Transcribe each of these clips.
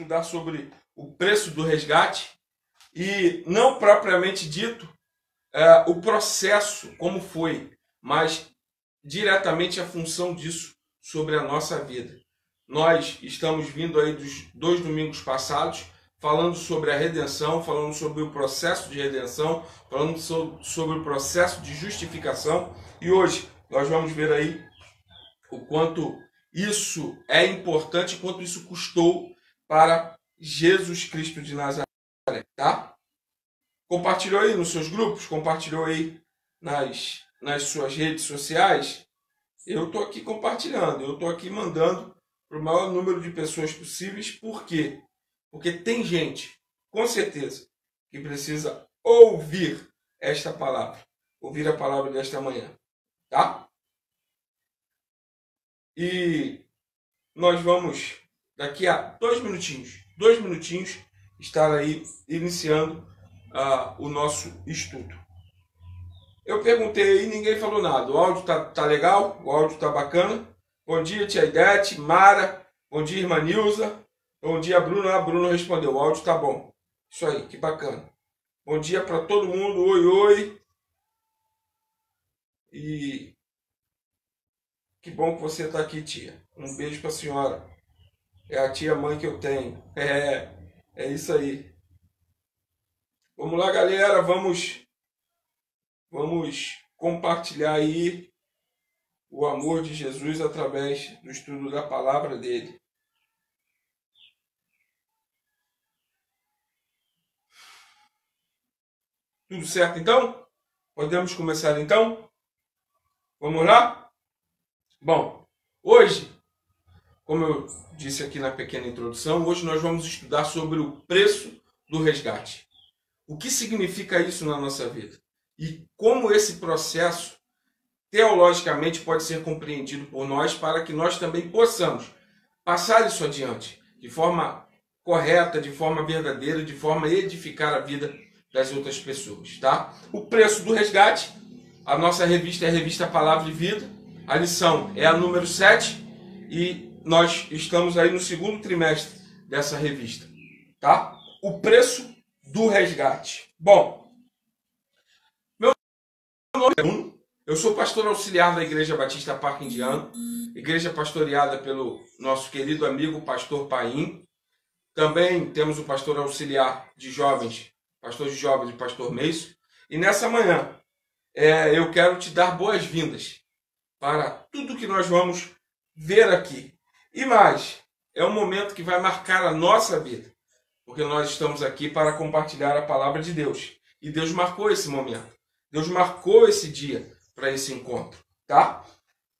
estudar sobre o preço do resgate e não propriamente dito o processo, como foi, mas diretamente a função disso sobre a nossa vida. Nós estamos vindo aí dos 2 domingos passados, falando sobre a redenção, falando sobre o processo de redenção, falando sobre o processo de justificação. E hoje nós vamos ver aí o quanto isso é importante, quanto isso custou para Jesus Cristo de Nazaré, tá? Compartilhou aí nos seus grupos, compartilhou aí nas suas redes sociais. Eu estou aqui compartilhando, eu estou aqui mandando para o maior número de pessoas possíveis. Por quê? Porque tem gente, com certeza, que precisa ouvir esta palavra, ouvir a palavra desta manhã, tá? E nós vamos, daqui a 2 minutinhos, estar aí iniciando o nosso estudo. Eu perguntei e ninguém falou nada. O áudio tá legal? O áudio tá bacana? Bom dia, tia Idete, Mara. Bom dia, irmã Nilza. Bom dia, Bruna. A Bruna respondeu. O áudio tá bom. Isso aí, que bacana. Bom dia para todo mundo. Oi, oi. E que bom que você está aqui, tia. Um beijo para a senhora. É a tia mãe que eu tenho. É isso aí. Vamos lá, galera. Vamos compartilhar aí o amor de Jesus através do estudo da palavra dele. Tudo certo, então? Podemos começar, então? Vamos lá? Bom, hoje, como eu disse aqui na pequena introdução, hoje nós vamos estudar sobre o preço do resgate. O que significa isso na nossa vida? E como esse processo, teologicamente, pode ser compreendido por nós para que nós também possamos passar isso adiante de forma correta, de forma verdadeira, de forma a edificar a vida das outras pessoas, tá? O preço do resgate, a nossa revista é a revista Palavra de Vida, a lição é a número 7 e nós estamos aí no 2º trimestre dessa revista, tá? O preço do resgate. Bom, meu nome é Bruno, eu sou pastor auxiliar da Igreja Batista Parque Indiano, igreja pastoreada pelo nosso querido amigo pastor Paim. Também temos o pastor auxiliar de jovens, pastor de jovens e pastor Meiso. E nessa manhã eu quero te dar boas-vindas para tudo que nós vamos ver aqui. E mais, é um momento que vai marcar a nossa vida, porque nós estamos aqui para compartilhar a palavra de Deus. E Deus marcou esse momento. Deus marcou esse dia para esse encontro, tá?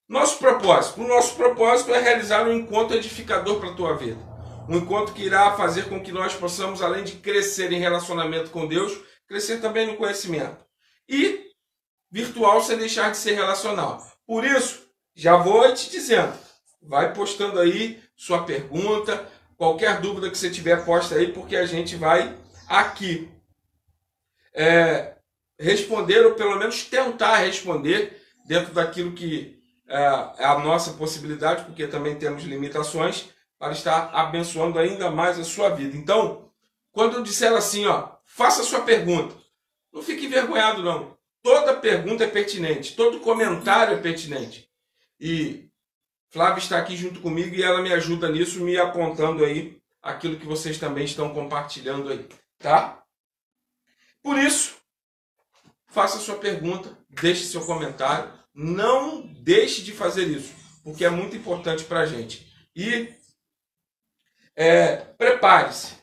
O nosso propósito é realizar um encontro edificador para a tua vida. Um encontro que irá fazer com que nós possamos, além de crescer em relacionamento com Deus, crescer também no conhecimento. E virtual sem deixar de ser relacional. Por isso, já vou te dizendo, vai postando aí sua pergunta, qualquer dúvida que você tiver, posta aí, porque a gente vai aqui responder, ou pelo menos tentar responder dentro daquilo que é a nossa possibilidade, porque também temos limitações, para estar abençoando ainda mais a sua vida. Então, quando eu disser assim, faça a sua pergunta, não fique envergonhado não. Toda pergunta é pertinente, todo comentário é pertinente. E Flávia está aqui junto comigo e ela me ajuda nisso, me apontando aí aquilo que vocês também estão compartilhando aí, tá? Por isso, faça a sua pergunta, deixe seu comentário, não deixe de fazer isso, porque é muito importante para a gente. E prepare-se,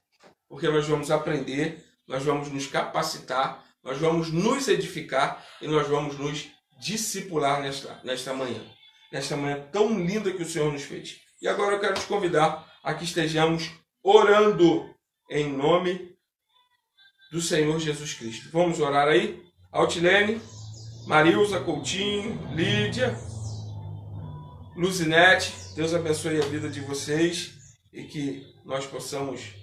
porque nós vamos aprender, nós vamos nos capacitar, nós vamos nos edificar e nós vamos nos discipular nesta manhã tão linda que o Senhor nos fez. E agora eu quero te convidar a que estejamos orando em nome do Senhor Jesus Cristo. Vamos orar aí? Altilene, Marilza, Coutinho, Lídia, Luzinete, Deus abençoe a vida de vocês e que nós possamos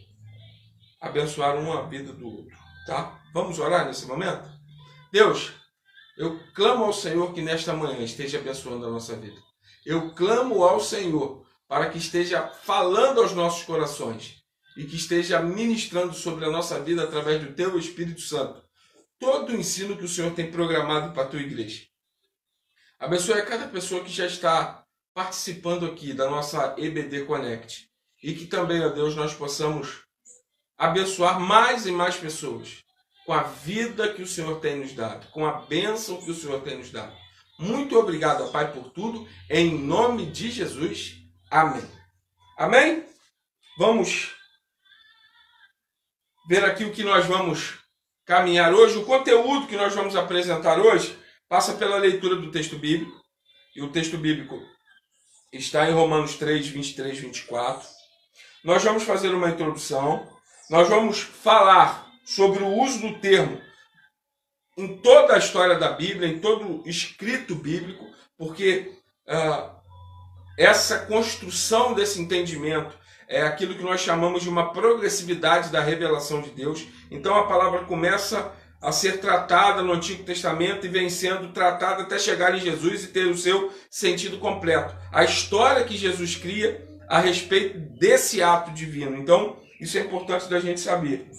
abençoar uma vida do outro, tá? Vamos orar nesse momento? Deus, eu clamo ao Senhor que nesta manhã esteja abençoando a nossa vida. Eu clamo ao Senhor para que esteja falando aos nossos corações e que esteja ministrando sobre a nossa vida através do Teu Espírito Santo todo o ensino que o Senhor tem programado para a Tua igreja. Abençoe a cada pessoa que já está participando aqui da nossa EBD Connect e que também, ó Deus, nós possamos abençoar mais e mais pessoas com a vida que o Senhor tem nos dado, com a bênção que o Senhor tem nos dado. Muito obrigado, Pai, por tudo. Em nome de Jesus. Amém. Amém? Vamos ver aqui o que nós vamos caminhar hoje. O conteúdo que nós vamos apresentar hoje passa pela leitura do texto bíblico. E o texto bíblico está em Romanos 3, 23, 24. Nós vamos fazer uma introdução. Nós vamos falar sobre o uso do termo em toda a história da Bíblia, em todo o escrito bíblico, porque essa construção desse entendimento é aquilo que nós chamamos de uma progressividade da revelação de Deus. Então a palavra começa a ser tratada no Antigo Testamento e vem sendo tratada até chegar em Jesus e ter o seu sentido completo. A história que Jesus cria a respeito desse ato divino. Então, isso é importante da gente saber.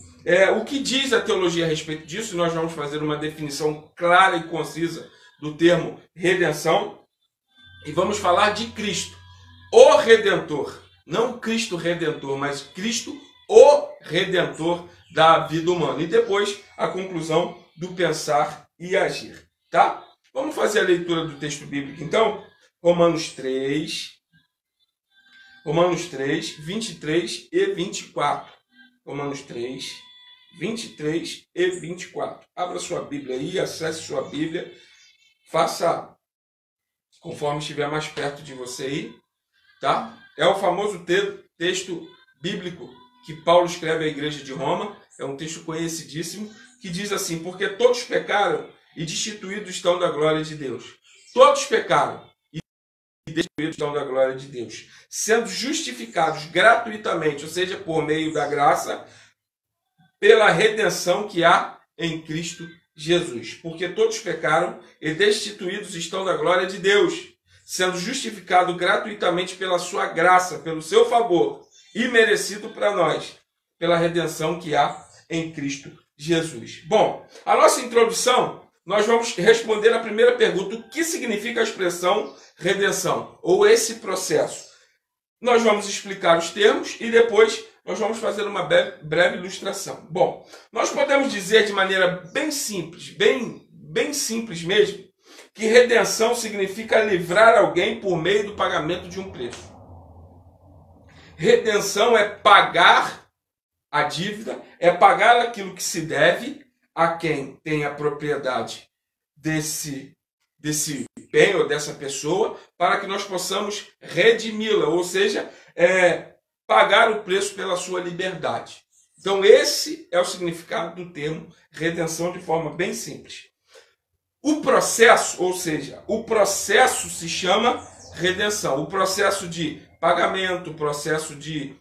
O que diz a teologia a respeito disso? Nós vamos fazer uma definição clara e concisa do termo redenção. E vamos falar de Cristo, o Redentor. Não Cristo Redentor, mas Cristo, o Redentor da vida humana. E depois a conclusão do pensar e agir. Tá? Vamos fazer a leitura do texto bíblico então. Romanos 3, 23 e 24. Romanos 3, 23 e 24. Abra sua Bíblia aí, acesse sua Bíblia. Faça conforme estiver mais perto de você aí. Tá? É o famoso texto bíblico que Paulo escreve à igreja de Roma. É um texto conhecidíssimo que diz assim: porque todos pecaram e destituídos estão da glória de Deus. Todos pecaram e destituídos estão da glória de Deus, sendo justificados gratuitamente, ou seja, por meio da graça, pela redenção que há em Cristo Jesus. Porque todos pecaram e destituídos estão da glória de Deus, sendo justificado gratuitamente pela sua graça, pelo seu favor, e merecido para nós, pela redenção que há em Cristo Jesus. Bom, a nossa introdução, nós vamos responder a primeira pergunta: o que significa a expressão redenção, ou esse processo? Nós vamos explicar os termos e depois nós vamos fazer uma breve ilustração. Bom, nós podemos dizer de maneira bem simples, bem simples mesmo, que redenção significa livrar alguém por meio do pagamento de um preço. Redenção é pagar a dívida, é pagar aquilo que se deve a quem tem a propriedade desse bem ou dessa pessoa, para que nós possamos redimi-la, ou seja, pagar o preço pela sua liberdade. Então esse é o significado do termo redenção de forma bem simples. O processo, ou seja, o processo se chama redenção. O processo de pagamento, o processo de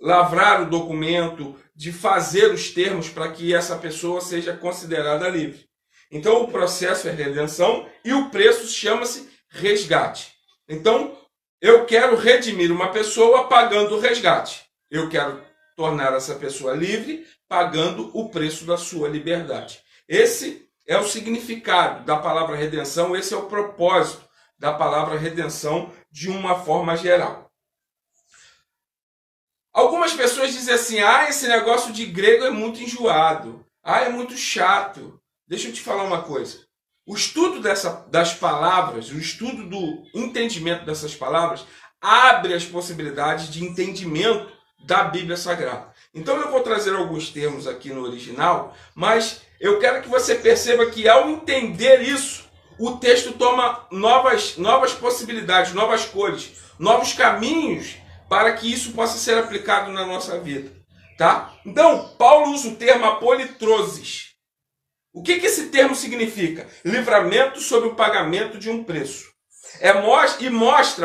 lavrar o documento, de fazer os termos para que essa pessoa seja considerada livre. Então o processo é redenção e o preço chama-se resgate. Então eu quero redimir uma pessoa pagando o resgate. Eu quero tornar essa pessoa livre pagando o preço da sua liberdade. Esse é o significado da palavra redenção, esse é o propósito da palavra redenção de uma forma geral. Algumas pessoas dizem assim: esse negócio de grego é muito enjoado, é muito chato. Deixa eu te falar uma coisa. O estudo das palavras, o estudo do entendimento dessas palavras, abre as possibilidades de entendimento da Bíblia Sagrada. Então eu vou trazer alguns termos aqui no original, mas eu quero que você perceba que ao entender isso, o texto toma novas possibilidades, novas cores, novos caminhos para que isso possa ser aplicado na nossa vida. Tá? Então, Paulo usa o termo apolitrosis. O que esse termo significa? Livramento sob o pagamento de um preço.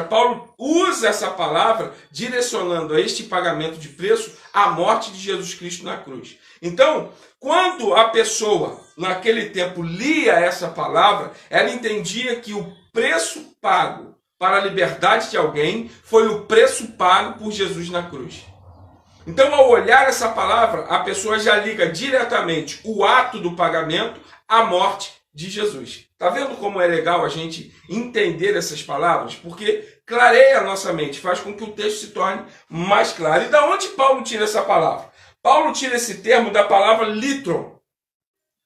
Paulo usa essa palavra direcionando a este pagamento de preço a morte de Jesus Cristo na cruz. Então, quando a pessoa, naquele tempo, lia essa palavra, ela entendia que o preço pago para a liberdade de alguém foi o preço pago por Jesus na cruz. Então, ao olhar essa palavra, a pessoa já liga diretamente o ato do pagamento à morte de Jesus. Está vendo como é legal a gente entender essas palavras? Porque clareia a nossa mente, faz com que o texto se torne mais claro. E da onde Paulo tira essa palavra? Paulo tira esse termo da palavra litron.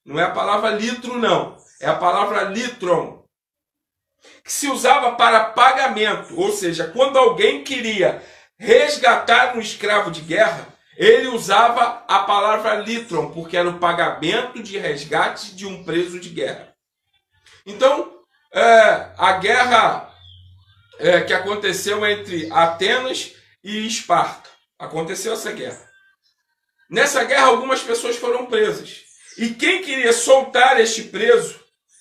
Não é a palavra litro, não. É a palavra litron, que se usava para pagamento. Ou seja, quando alguém queria resgatar um escravo de guerra, ele usava a palavra litron, porque era o pagamento de resgate de um preso de guerra. Então, a guerra que aconteceu entre Atenas e Esparta, aconteceu essa guerra. Nessa guerra, algumas pessoas foram presas. E quem queria soltar este preso,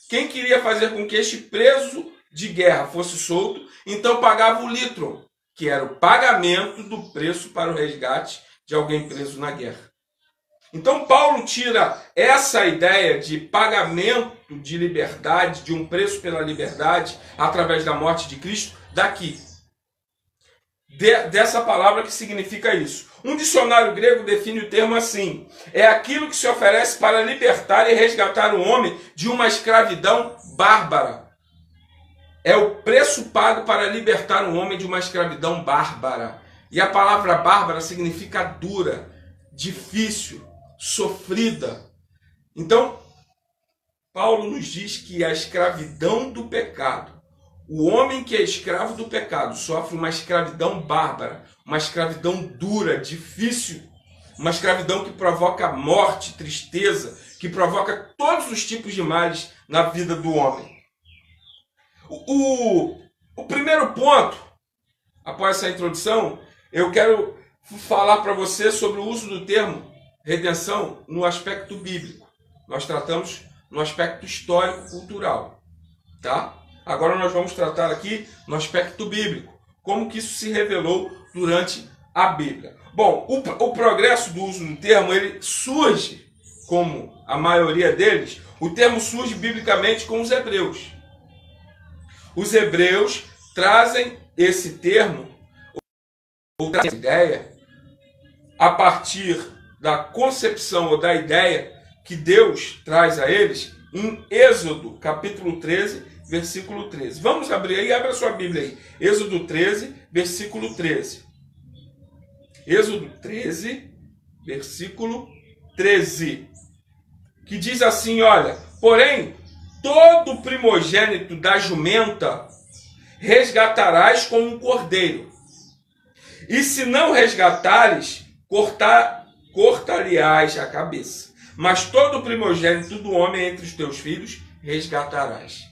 quem queria fazer com que este preso de guerra fosse solto, então pagava o litron, que era o pagamento do preço para o resgate de alguém preso na guerra. Então Paulo tira essa ideia de pagamento de liberdade, de um preço pela liberdade, através da morte de Cristo, daqui. Dessa palavra que significa isso. Um dicionário grego define o termo assim: é aquilo que se oferece para libertar e resgatar o homem de uma escravidão bárbara. É o preço pago para libertar um homem de uma escravidão bárbara. E a palavra bárbara significa dura, difícil, sofrida. Então, Paulo nos diz que a escravidão do pecado, o homem que é escravo do pecado, sofre uma escravidão bárbara, uma escravidão dura, difícil, uma escravidão que provoca morte, tristeza, que provoca todos os tipos de males na vida do homem. O primeiro ponto, após essa introdução, eu quero falar para você sobre o uso do termo redenção no aspecto bíblico. Nós tratamos no aspecto histórico-cultural, tá? Agora nós vamos tratar aqui no aspecto bíblico, como que isso se revelou durante a Bíblia. Bom, o progresso do uso do termo, ele surge, como a maioria deles, o termo surge biblicamente com os hebreus. Os hebreus trazem esse termo, ou trazem essa ideia, a partir da concepção ou da ideia que Deus traz a eles em Êxodo, capítulo 13, versículo 13. Vamos abrir aí, abre a sua Bíblia aí. Êxodo 13, versículo 13. Êxodo 13, versículo 13. Que diz assim, olha: porém, todo primogênito da jumenta resgatarás com um cordeiro. E se não resgatares, cortar-lhe-ás a cabeça. Mas todo primogênito do homem entre os teus filhos resgatarás.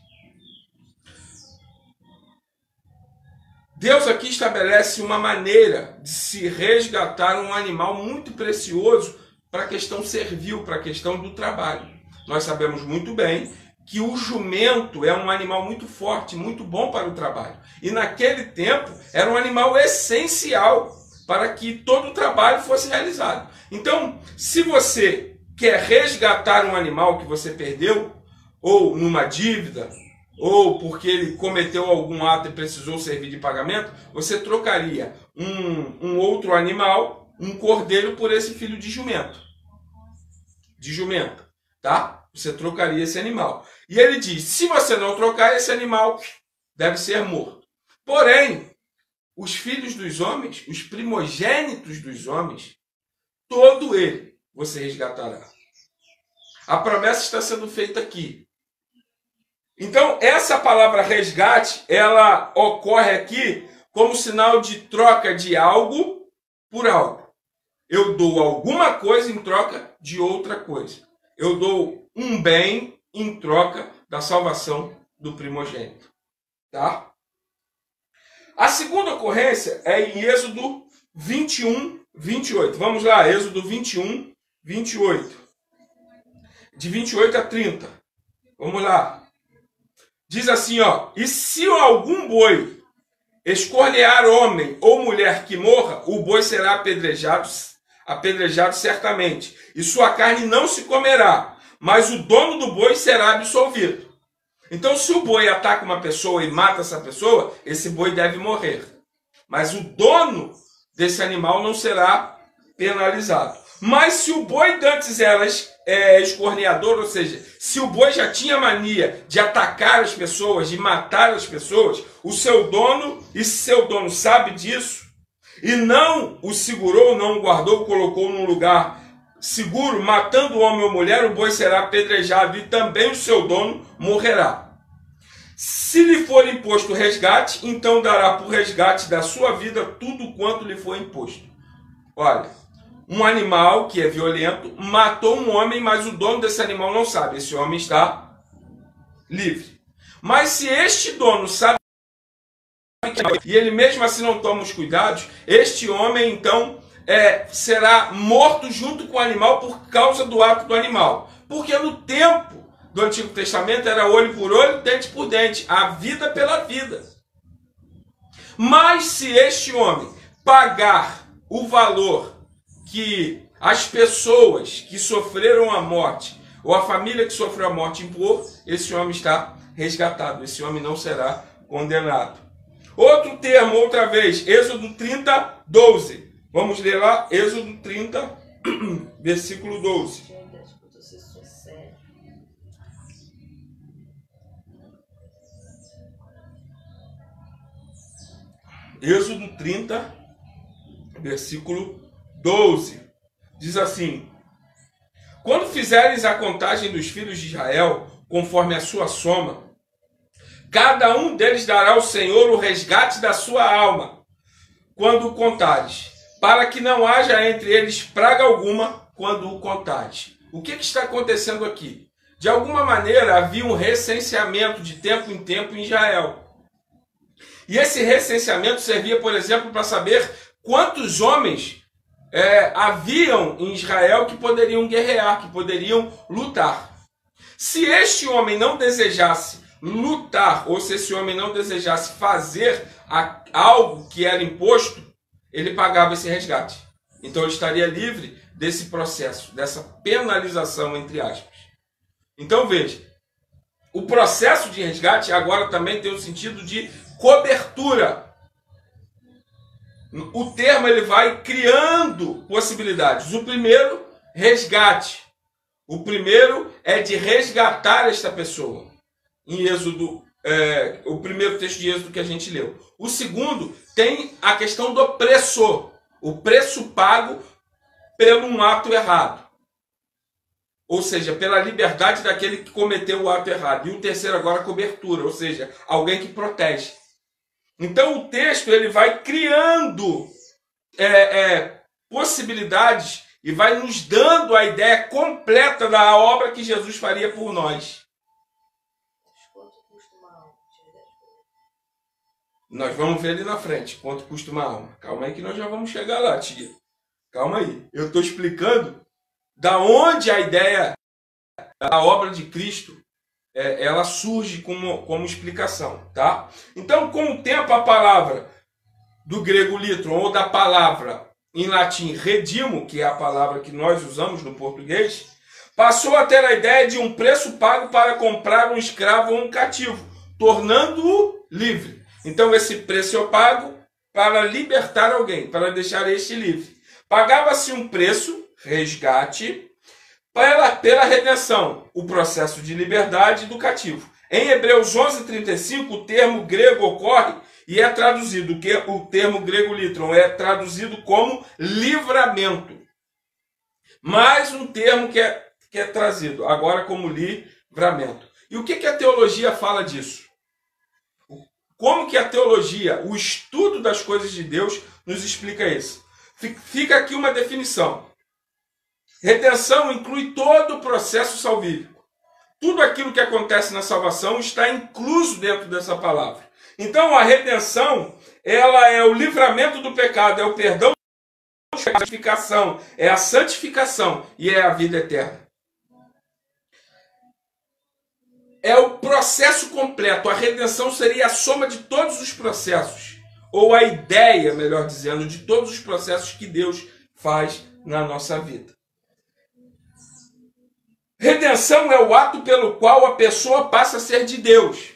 Deus aqui estabelece uma maneira de se resgatar um animal muito precioso para a questão servil, para a questão do trabalho. Nós sabemos muito bem que o jumento é um animal muito forte, muito bom para o trabalho. E naquele tempo era um animal essencial para que todo o trabalho fosse realizado. Então, se você quer resgatar um animal que você perdeu, ou numa dívida, ou porque ele cometeu algum ato e precisou servir de pagamento, você trocaria um outro animal, um cordeiro, por esse filho de jumento. De jumenta, tá? Você trocaria esse animal. E ele diz, se você não trocar, esse animal deve ser morto. Porém, os filhos dos homens, os primogênitos dos homens, todo ele você resgatará. A promessa está sendo feita aqui. Então, essa palavra resgate, ela ocorre aqui como sinal de troca de algo por algo. Eu dou alguma coisa em troca de outra coisa. Eu dou um bem em troca da salvação do primogênito. Tá? A segunda ocorrência é em Êxodo 21, 28. Vamos lá, Êxodo 21, 28. De 28 a 30. Vamos lá. Diz assim, ó: e se algum boi escornear homem ou mulher que morra, o boi será apedrejado certamente, e sua carne não se comerá, mas o dono do boi será absolvido. Então, se o boi ataca uma pessoa e mata essa pessoa, esse boi deve morrer. Mas o dono desse animal não será penalizado. Mas se o boi dantes era escorneador, ou seja, se o boi já tinha mania de atacar as pessoas, de matar as pessoas, o seu dono, e se seu dono sabe disso, e não o segurou, não o guardou, o colocou num lugar seguro, matando o homem ou mulher, o boi será apedrejado e também o seu dono morrerá. Se lhe for imposto resgate, então dará por resgate da sua vida tudo quanto lhe for imposto. Olha, um animal que é violento matou um homem, mas o dono desse animal não sabe. Esse homem está livre. Mas se este dono sabe e ele mesmo assim não toma os cuidados, este homem então será morto junto com o animal por causa do ato do animal. Porque no tempo do Antigo Testamento era olho por olho, dente por dente, a vida pela vida. Mas se este homem pagar o valor que as pessoas que sofreram a morte, ou a família que sofreu a morte impor, esse homem está resgatado, esse homem não será condenado. Outro termo, outra vez, Êxodo 30, 12. Vamos ler lá, Êxodo 30, versículo 12. Êxodo 30, versículo 12. Diz assim: quando fizeres a contagem dos filhos de Israel, conforme a sua soma, cada um deles dará ao Senhor o resgate da sua alma, quando o contares, para que não haja entre eles praga alguma quando o contares. O que está acontecendo aqui? De alguma maneira havia um recenseamento de tempo em tempo em Israel. E esse recenseamento servia, por exemplo, para saber quantos homens haviam em Israel que poderiam guerrear, que poderiam lutar. Se este homem não desejasse lutar, ou se esse homem não desejasse fazer algo que era imposto, ele pagava esse resgate. Então ele estaria livre desse processo, dessa penalização, entre aspas. Então veja, o processo de resgate agora também tem o sentido de cobertura. O termo ele vai criando possibilidades. O primeiro, resgate. O primeiro é de resgatar esta pessoa. Em Êxodo, o primeiro texto de Êxodo que a gente leu. O segundo tem a questão do preço. O preço pago pelo um ato errado. Ou seja, pela liberdade daquele que cometeu o ato errado. E o terceiro agora, cobertura. Ou seja, alguém que protege. Então o texto ele vai criando possibilidades e vai nos dando a ideia completa da obra que Jesus faria por nós. Quanto custa uma alma? Nós vamos ver ali na frente quanto custa uma alma. Calma aí que nós já vamos chegar lá, tia. Calma aí. Eu estou explicando da onde a ideia da obra de Cristo ela surge como explicação, tá? Então, com o tempo, a palavra do grego litron, ou da palavra em latim redimo, que é a palavra que nós usamos no português, passou a ter a ideia de um preço pago para comprar um escravo ou um cativo, tornando-o livre. Então, esse preço é pago para libertar alguém, para deixar este livre. Pagava-se um preço, resgate, pela redenção, o processo de liberdade do cativo. Em Hebreus 11:35, o termo grego ocorre e é traduzido, que o termo grego litron é traduzido como livramento. Mais um termo que é trazido agora como livramento. E o que a teologia fala disso? Como que a teologia, o estudo das coisas de Deus, nos explica isso? Fica aqui uma definição. Redenção inclui todo o processo salvífico. Tudo aquilo que acontece na salvação está incluso dentro dessa palavra. Então a redenção, ela é o livramento do pecado, é o perdão, é a justificação, é a santificação e é a vida eterna. É o processo completo. A redenção seria a soma de todos os processos, ou a ideia, melhor dizendo, de todos os processos que Deus faz na nossa vida. Redenção é o ato pelo qual a pessoa passa a ser de Deus.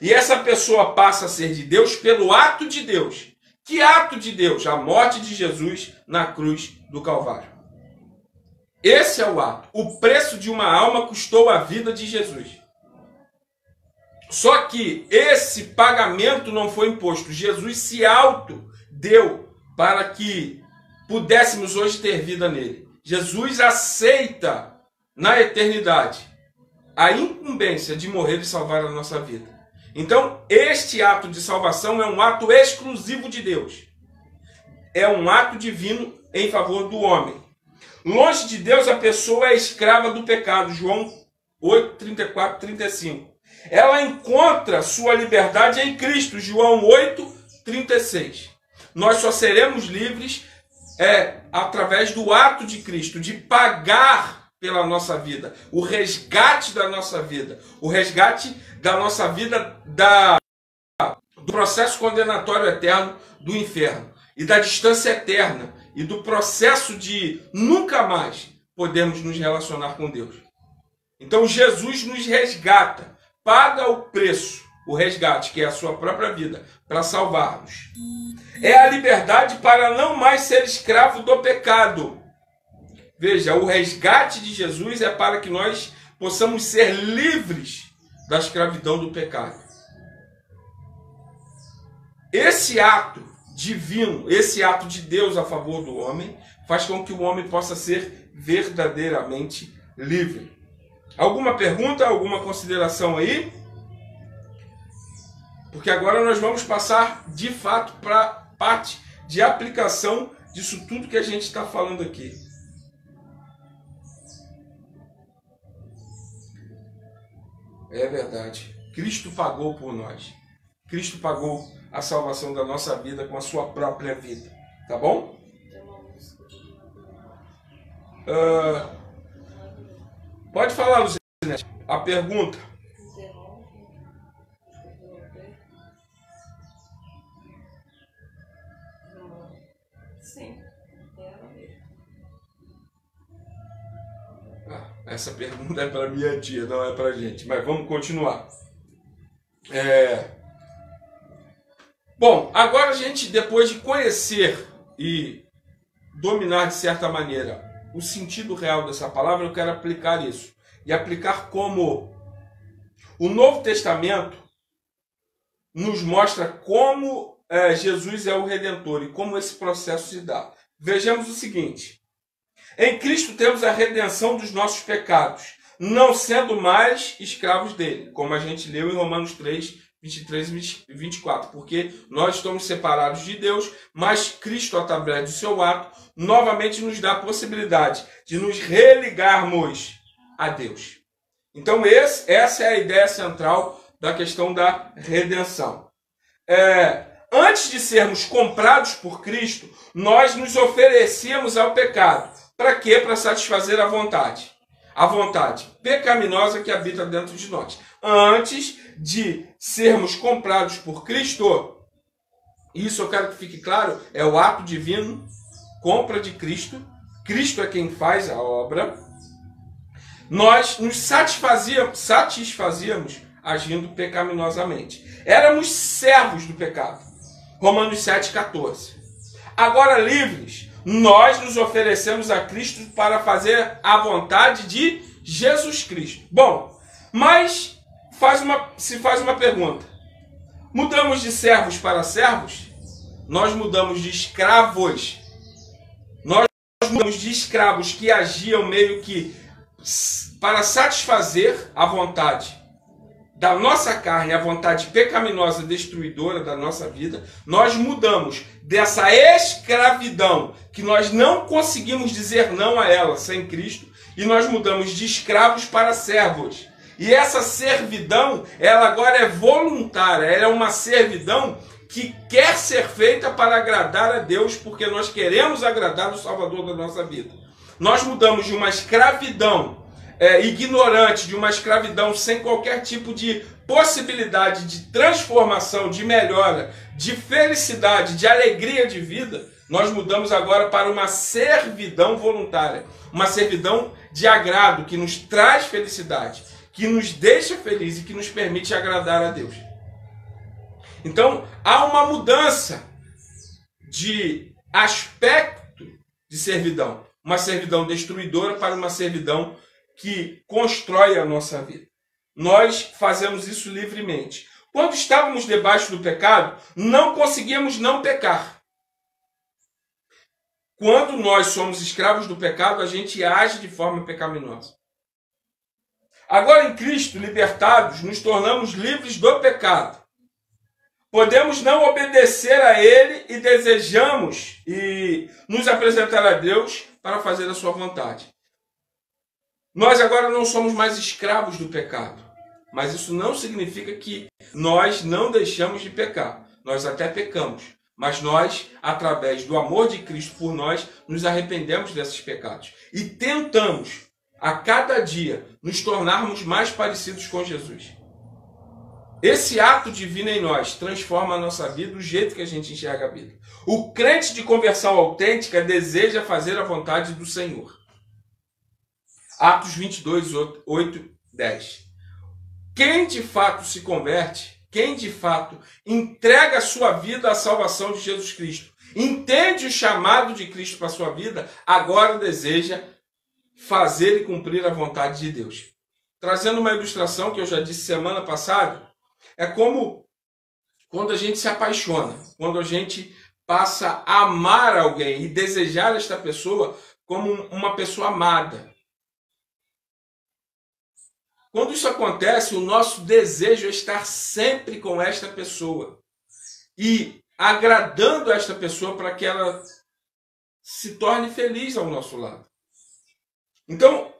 E essa pessoa passa a ser de Deus pelo ato de Deus, Que ato de Deus? A morte de Jesus na cruz do Calvário. Esse é o ato. O preço de uma alma custou a vida de Jesus. Só que esse pagamento não foi imposto. Jesus se auto-deu para que pudéssemos hoje ter vida nele. Jesus aceita na eternidade a incumbência de morrer e salvar a nossa vida. Então, este ato de salvação é um ato exclusivo de Deus. É um ato divino em favor do homem. Longe de Deus, a pessoa é escrava do pecado. João 8, 34, 35. Ela encontra sua liberdade em Cristo. João 8, 36. Nós só seremos livres através do ato de Cristo, de pagar pela nossa vida, o resgate da nossa vida, o resgate da nossa vida do processo condenatório eterno do inferno e da distância eterna e do processo de nunca mais podermos nos relacionar com Deus. Então Jesus nos resgata, paga o preço, o resgate, que é a sua própria vida, para salvar-nos. É a liberdade para não mais ser escravo do pecado. Veja, o resgate de Jesus é para que nós possamos ser livres da escravidão do pecado. Esse ato divino, esse ato de Deus a favor do homem, faz com que o homem possa ser verdadeiramente livre. Alguma pergunta, alguma consideração aí? Porque agora nós vamos passar de fato para a parte de aplicação disso tudo que a gente está falando aqui. É verdade. Cristo pagou por nós. Cristo pagou a salvação da nossa vida com a sua própria vida. Tá bom? Pode falar, Luciana. A pergunta. Sim, ela mesmo. Essa pergunta é para minha tia, não é para a gente. Mas vamos continuar. Bom, agora a gente, depois de conhecer e dominar de certa maneira o sentido real dessa palavra, eu quero aplicar isso. E aplicar como o Novo Testamento nos mostra como Jesus é o Redentor e como esse processo se dá. Vejamos o seguinte. Em Cristo temos a redenção dos nossos pecados, não sendo mais escravos dele, como a gente leu em Romanos 3, 23 e 24, porque nós estamos separados de Deus, mas Cristo, através do seu ato, novamente nos dá a possibilidade de nos religarmos a Deus. Então essa é a ideia central da questão da redenção. Antes de sermos comprados por Cristo, nós nos oferecíamos ao pecado. Para quê? Para satisfazer a vontade pecaminosa que habita dentro de nós. Antes de sermos comprados por Cristo, isso eu quero que fique claro, é o ato divino, compra de Cristo, Cristo é quem faz a obra, nós nos satisfazíamos agindo pecaminosamente. Éramos servos do pecado. Romanos 7,14. Agora livres, nós nos oferecemos a Cristo para fazer a vontade de Jesus Cristo. Bom, mas se faz uma pergunta. Mudamos de servos para servos? Nós mudamos de escravos. Nós mudamos de escravos que agiam meio que para satisfazer a vontade da nossa carne, a vontade pecaminosa destruidora da nossa vida. Nós mudamos dessa escravidão que nós não conseguimos dizer não a ela sem Cristo, e nós mudamos de escravos para servos. E essa servidão, ela agora é voluntária, ela é uma servidão que quer ser feita para agradar a Deus, porque nós queremos agradar o Salvador da nossa vida. Nós mudamos de uma escravidão ignorante, de uma escravidão sem qualquer tipo de possibilidade de transformação, de melhora, de felicidade, de alegria de vida. Nós mudamos agora para uma servidão voluntária, uma servidão de agrado, que nos traz felicidade, que nos deixa felizes e que nos permite agradar a Deus. Então, há uma mudança de aspecto de servidão. Uma servidão destruidora para uma servidão que constrói a nossa vida. Nós fazemos isso livremente. Quando estávamos debaixo do pecado, não conseguíamos não pecar. Quando nós somos escravos do pecado, a gente age de forma pecaminosa. Agora em Cristo, libertados, nos tornamos livres do pecado. Podemos não obedecer a Ele e desejamos e nos apresentar a Deus para fazer a sua vontade. Nós agora não somos mais escravos do pecado, mas isso não significa que nós não deixamos de pecar. Nós até pecamos, mas nós, através do amor de Cristo por nós, nos arrependemos desses pecados e tentamos, a cada dia, nos tornarmos mais parecidos com Jesus. Esse ato divino em nós transforma a nossa vida do jeito que a gente enxerga a vida. O crente de conversão autêntica deseja fazer a vontade do Senhor. Atos 22, 8, 10. Quem de fato se converte, quem de fato entrega a sua vida à salvação de Jesus Cristo, entende o chamado de Cristo para a sua vida, agora deseja fazer e cumprir a vontade de Deus. Trazendo uma ilustração que eu já disse semana passada, é como quando a gente se apaixona, quando a gente passa a amar alguém e desejar esta pessoa como uma pessoa amada. Quando isso acontece, o nosso desejo é estar sempre com esta pessoa e agradando esta pessoa para que ela se torne feliz ao nosso lado. Então,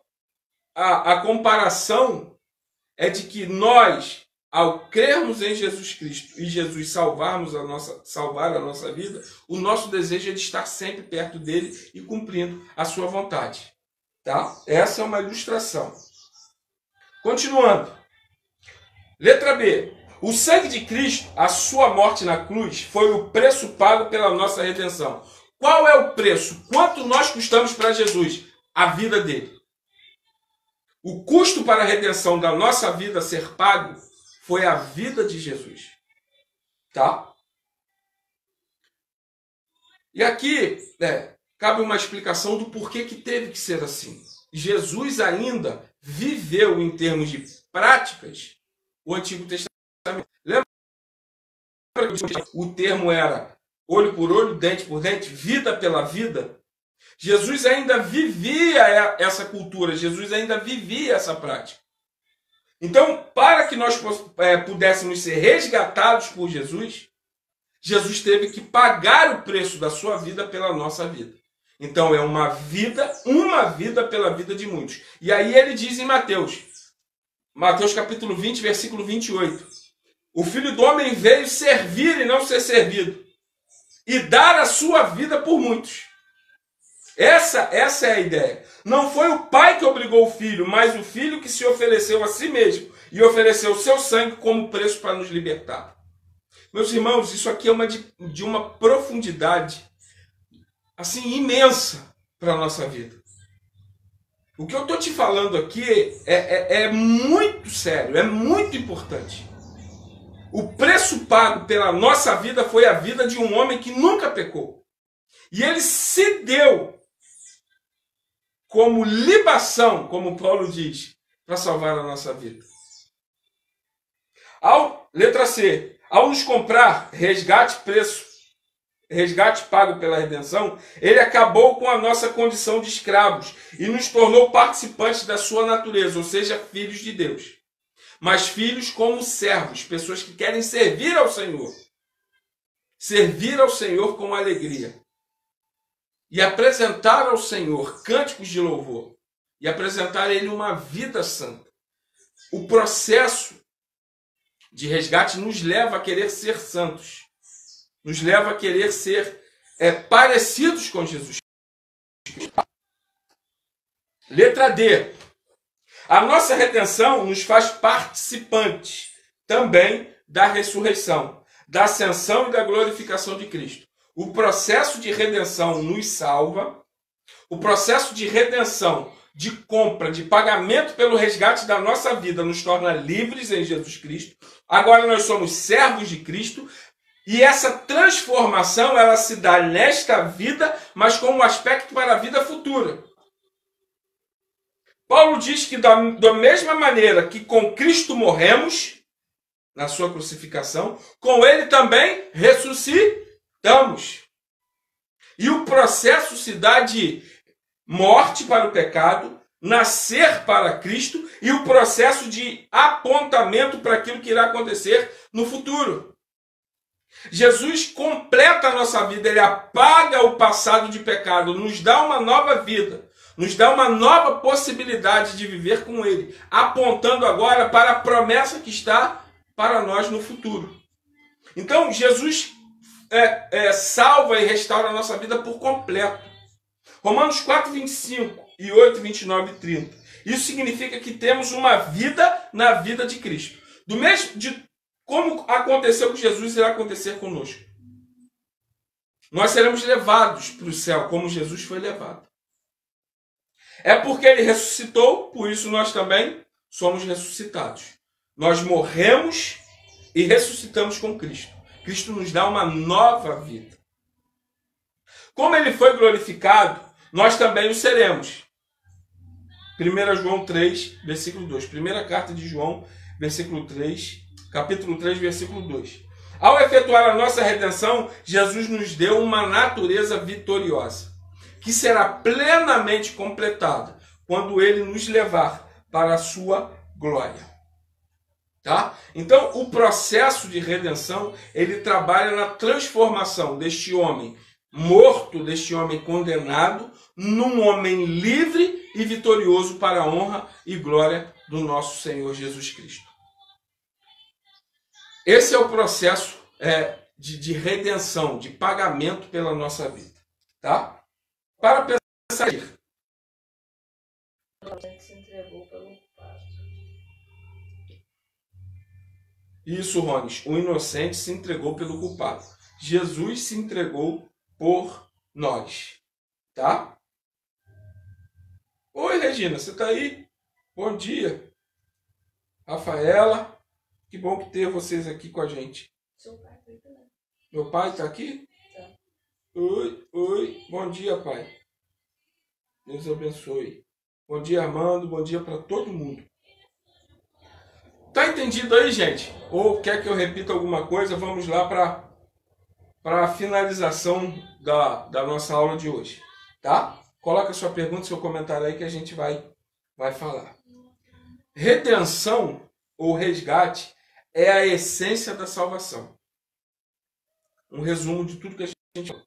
a comparação é de que nós, ao crermos em Jesus Cristo e Jesus salvar a nossa vida, o nosso desejo é de estar sempre perto dele e cumprindo a sua vontade. Tá? Essa é uma ilustração. Continuando. Letra B. O sangue de Cristo, a sua morte na cruz, foi o preço pago pela nossa redenção. Qual é o preço? Quanto nós custamos para Jesus? A vida dele. O custo para a redenção da nossa vida ser pago foi a vida de Jesus. Tá? E aqui cabe uma explicação do porquê que teve que ser assim. Jesus ainda viveu em termos de práticas o Antigo Testamento. Lembra que o termo era olho por olho, dente por dente, vida pela vida? Jesus ainda vivia essa cultura, Jesus ainda vivia essa prática. Então, para que nós pudéssemos ser resgatados por Jesus, Jesus teve que pagar o preço da sua vida pela nossa vida. Então, é uma vida pela vida de muitos. E aí ele diz em Mateus capítulo 20, versículo 28. O Filho do Homem veio servir e não ser servido, e dar a sua vida por muitos. Essa é a ideia. Não foi o pai que obrigou o filho, mas o filho que se ofereceu a si mesmo e ofereceu o seu sangue como preço para nos libertar. Meus irmãos, isso aqui é de uma profundidade assim imensa para a nossa vida. O que eu estou te falando aqui é muito sério, é muito importante. O preço pago pela nossa vida foi a vida de um homem que nunca pecou. E ele se deu como libação, como Paulo diz, para salvar a nossa vida. Letra C. Ao nos comprar, resgate pago pela redenção, ele acabou com a nossa condição de escravos e nos tornou participantes da sua natureza, ou seja, filhos de Deus. Mas filhos como servos, pessoas que querem servir ao Senhor. Servir ao Senhor com alegria. E apresentar ao Senhor cânticos de louvor. E apresentar a Ele uma vida santa. O processo de resgate nos leva a querer ser santos. Nos leva a querer ser parecidos com Jesus. Letra D. A nossa redenção nos faz participantes também da ressurreição, da ascensão e da glorificação de Cristo. O processo de redenção nos salva. O processo de redenção, de compra, de pagamento pelo resgate da nossa vida nos torna livres em Jesus Cristo. Agora nós somos servos de Cristo. E essa transformação, ela se dá nesta vida, mas com um aspecto para a vida futura. Paulo diz que da mesma maneira que com Cristo morremos, na sua crucificação, com ele também ressuscitamos. E o processo se dá de morte para o pecado, nascer para Cristo e o processo de apontamento para aquilo que irá acontecer no futuro. Jesus completa a nossa vida, ele apaga o passado de pecado, nos dá uma nova vida, nos dá uma nova possibilidade de viver com ele, apontando agora para a promessa que está para nós no futuro. Então, Jesus salva e restaura a nossa vida por completo. Romanos 4, 25 e 8, 29 e 30. Isso significa que temos uma vida na vida de Cristo. Do mesmo de como aconteceu com Jesus, irá acontecer conosco. Nós seremos levados para o céu, como Jesus foi levado. É porque ele ressuscitou, por isso nós também somos ressuscitados. Nós morremos e ressuscitamos com Cristo. Cristo nos dá uma nova vida. Como ele foi glorificado, nós também o seremos. 1 João 3, versículo 2. Primeira carta de João, versículo 3. Capítulo 3, versículo 2. Ao efetuar a nossa redenção, Jesus nos deu uma natureza vitoriosa, que será plenamente completada quando ele nos levar para a sua glória. Tá? Então, o processo de redenção, ele trabalha na transformação deste homem morto, deste homem condenado, num homem livre e vitorioso para a honra e glória do nosso Senhor Jesus Cristo. Esse é o processo de redenção, de pagamento pela nossa vida. Tá? Para pensar aqui. Se entregou pelo culpado. Isso, Rones. O inocente se entregou pelo culpado. Jesus se entregou por nós. Tá? Oi, Regina, você está aí? Bom dia. Rafaela. Que bom que ter vocês aqui com a gente. Seu pai foi também. Meu pai está aqui? Tá. Oi. Bom dia, pai. Deus abençoe. Bom dia, Armando. Bom dia para todo mundo. Tá entendido aí, gente? Ou quer que eu repita alguma coisa? Vamos lá para a finalização da nossa aula de hoje. Tá? Coloca sua pergunta, seu comentário aí que a gente vai falar. Redenção ou resgate é a essência da salvação. Um resumo de tudo que a gente falou.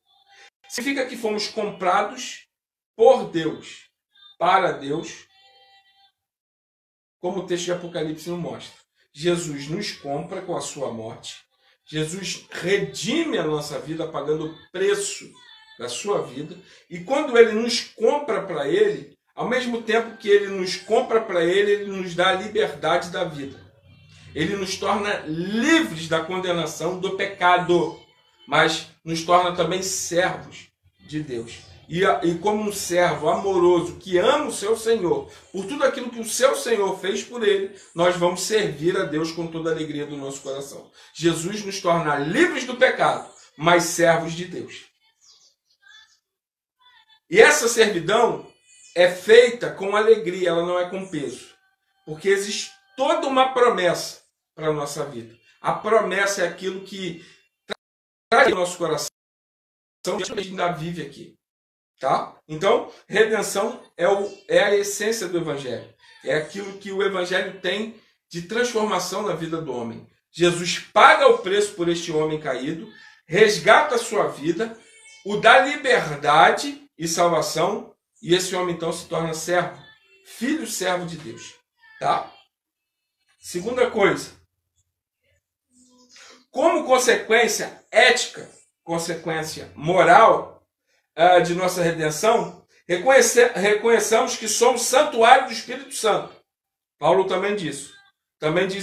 Significa que fomos comprados por Deus, para Deus, como o texto de Apocalipse nos mostra. Jesus nos compra com a sua morte. Jesus redime a nossa vida pagando o preço da sua vida. E quando ele nos compra para ele, ao mesmo tempo que ele nos compra para ele nos dá a liberdade da vida. Ele nos torna livres da condenação do pecado, mas nos torna também servos de Deus. E como um servo amoroso que ama o seu Senhor, por tudo aquilo que o seu Senhor fez por ele, nós vamos servir a Deus com toda a alegria do nosso coração. Jesus nos torna livres do pecado, mas servos de Deus. E essa servidão é feita com alegria, ela não é com peso. Porque existe toda uma promessa para a nossa vida. A promessa é aquilo que traz no nosso coração que a gente ainda vive aqui. Tá? Então, redenção é a essência do Evangelho. É aquilo que o Evangelho tem de transformação na vida do homem. Jesus paga o preço por este homem caído, resgata a sua vida, o dá liberdade e salvação, e esse homem então se torna servo, filho servo de Deus. Tá? Segunda coisa, como consequência ética, consequência moral de nossa redenção, reconheçamos que somos santuário do Espírito Santo. Paulo também diz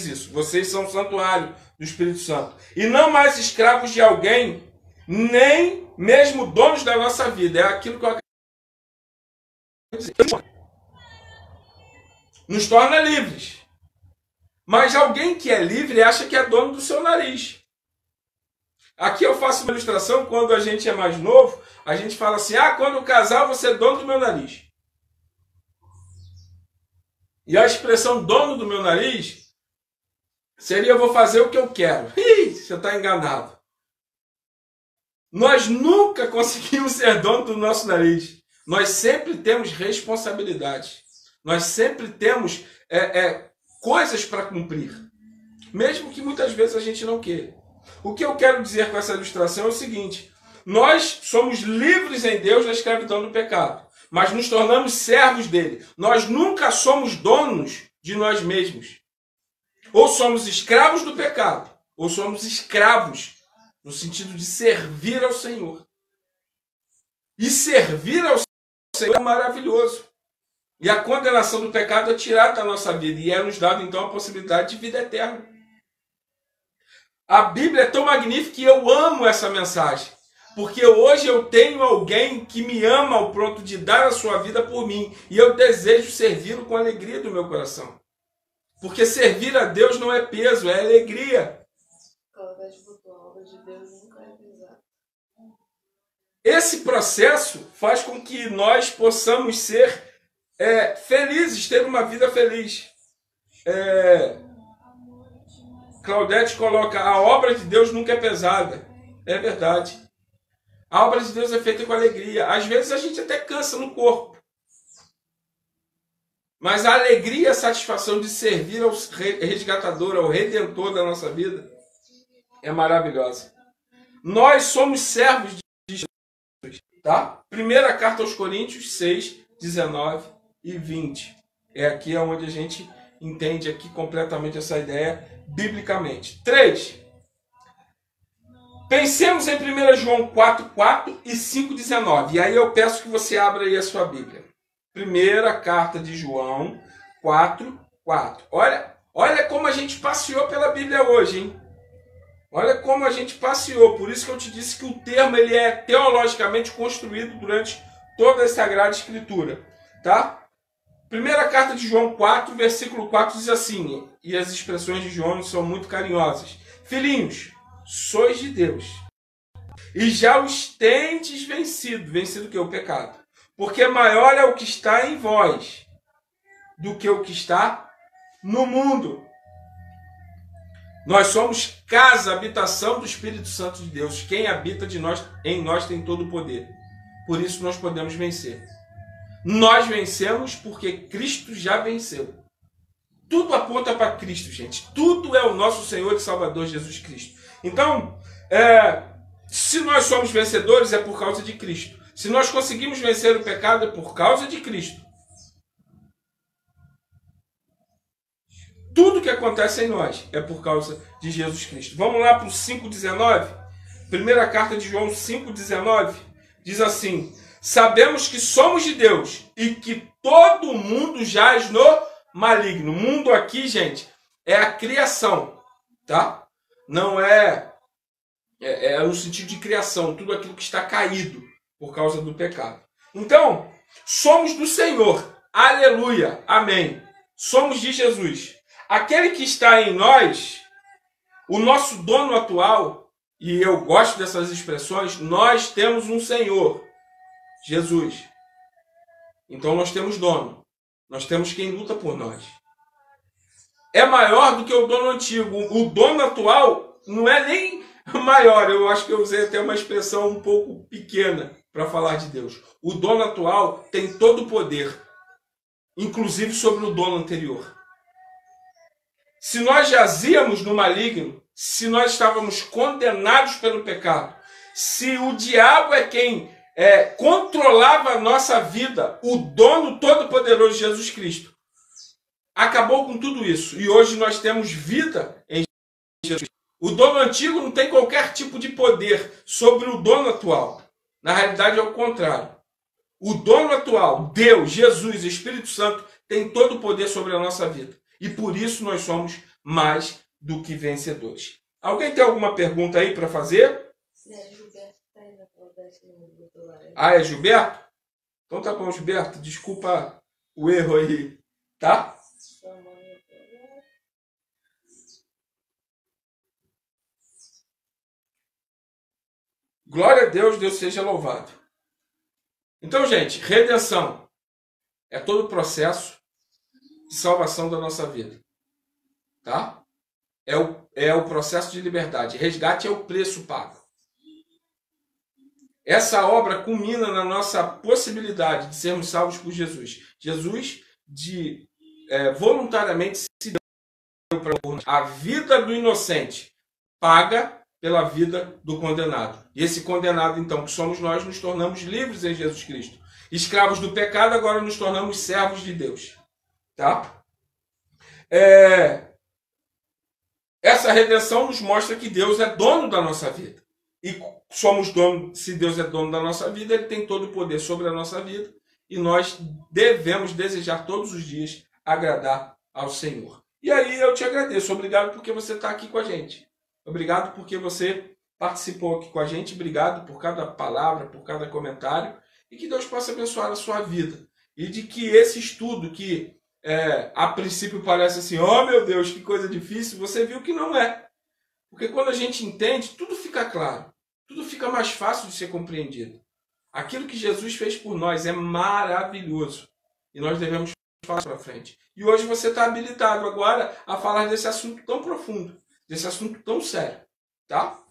isso. Vocês são santuário do Espírito Santo. E não mais escravos de alguém, nem mesmo donos da nossa vida. É aquilo que eu acabei de dizer. Nos torna livres. Mas alguém que é livre acha que é dono do seu nariz. Aqui eu faço uma ilustração, quando a gente é mais novo, a gente fala assim, quando casar você é dono do meu nariz. E a expressão dono do meu nariz seria eu vou fazer o que eu quero. Ih, você está enganado. Nós nunca conseguimos ser dono do nosso nariz. Nós sempre temos responsabilidade. Nós sempre temos coisas para cumprir. Mesmo que muitas vezes a gente não queira. O que eu quero dizer com essa ilustração é o seguinte. Nós somos livres em Deus da escravidão do pecado. Mas nos tornamos servos dele. Nós nunca somos donos de nós mesmos. Ou somos escravos do pecado, ou somos escravos no sentido de servir ao Senhor. E servir ao Senhor é maravilhoso. E a condenação do pecado é tirada da nossa vida e é nos dado então a possibilidade de vida eterna. A Bíblia é tão magnífica que eu amo essa mensagem. Porque hoje eu tenho alguém que me ama ao ponto de dar a sua vida por mim. E eu desejo servi-lo com alegria do meu coração. Porque servir a Deus não é peso, é alegria. A obra de Deus nunca é pesada. Esse processo faz com que nós possamos ser felizes, ter uma vida feliz. Claudete coloca, a obra de Deus nunca é pesada. É verdade. A obra de Deus é feita com alegria. Às vezes a gente até cansa no corpo. Mas a alegria e a satisfação de servir ao resgatador, ao redentor da nossa vida, é maravilhosa. Nós somos servos de Jesus. Tá? Primeira carta aos Coríntios 6, 19 e 20. É aqui onde a gente entende aqui completamente essa ideia biblicamente. 3. Pensemos em 1 João 4, 4 e 5, 19. E aí eu peço que você abra aí a sua Bíblia. Primeira carta de João 4, 4. Olha como a gente passeou pela Bíblia hoje, hein? Olha como a gente passeou. Por isso que eu te disse que o termo ele é teologicamente construído durante toda a Sagrada Escritura. Tá? Primeira carta de João 4, versículo 4 diz assim, e as expressões de João são muito carinhosas. Filhinhos, sois de Deus, e já os tendes vencido. Vencido o que? O pecado. Porque maior é o que está em vós do que o que está no mundo. Nós somos casa, habitação do Espírito Santo de Deus. Quem habita em nós tem todo o poder. Por isso nós podemos vencer. Nós vencemos porque Cristo já venceu. Tudo aponta para Cristo, gente. Tudo é o nosso Senhor e Salvador Jesus Cristo. Então, se nós somos vencedores é por causa de Cristo. Se nós conseguimos vencer o pecado é por causa de Cristo. Tudo que acontece em nós é por causa de Jesus Cristo. Vamos lá para o 5,19? Primeira carta de João 5,19 diz assim: sabemos que somos de Deus e que todo mundo jaz no maligno. Mundo aqui, gente, é a criação, tá? Não é no sentido de criação, tudo aquilo que está caído por causa do pecado. Então, somos do Senhor. Aleluia. Amém. Somos de Jesus. Aquele que está em nós, o nosso dono atual, e eu gosto dessas expressões, nós temos um Senhor, Jesus. Então nós temos dono. Nós temos quem luta por nós. É maior do que o dono antigo. O dono atual não é nem maior. Eu acho que eu usei até uma expressão um pouco pequena para falar de Deus. O dono atual tem todo o poder, inclusive sobre o dono anterior. Se nós jazíamos no maligno, se nós estávamos condenados pelo pecado, se o diabo é quem controlava a nossa vida, o dono todo-poderoso Jesus Cristo acabou com tudo isso. E hoje nós temos vida em Jesus Cristo. O dono antigo não tem qualquer tipo de poder sobre o dono atual. Na realidade é o contrário. O dono atual, Deus, Jesus, Espírito Santo, tem todo o poder sobre a nossa vida. E por isso nós somos mais do que vencedores. Alguém tem alguma pergunta aí para fazer? Gilberto está aí na Claudete no doutor. Ah, é Gilberto? Então tá bom, Gilberto. Desculpa o erro aí, tá? Glória a Deus, Deus seja louvado. Então, gente, redenção é todo o processo de salvação da nossa vida. Tá? É o processo de liberdade. Resgate é o preço pago. Essa obra culmina na nossa possibilidade de sermos salvos por Jesus. Jesus voluntariamente se deu para a vida do inocente, paga pela vida do condenado. E esse condenado, então, que somos nós, nos tornamos livres em Jesus Cristo. Escravos do pecado, agora nos tornamos servos de Deus. Tá? Essa redenção nos mostra que Deus é dono da nossa vida. E somos donos, se Deus é dono da nossa vida, Ele tem todo o poder sobre a nossa vida. E nós devemos desejar todos os dias agradar ao Senhor. E aí eu te agradeço. Obrigado porque você está aqui com a gente. Obrigado porque você participou aqui com a gente. Obrigado por cada palavra, por cada comentário. E que Deus possa abençoar a sua vida. E de que esse estudo que a princípio parece assim, oh meu Deus, que coisa difícil, você viu que não é. Porque quando a gente entende, tudo fica claro. Tudo fica mais fácil de ser compreendido. Aquilo que Jesus fez por nós é maravilhoso. E nós devemos falar para frente. E hoje você está habilitado agora a falar desse assunto tão profundo. Desse assunto tão sério. Tá?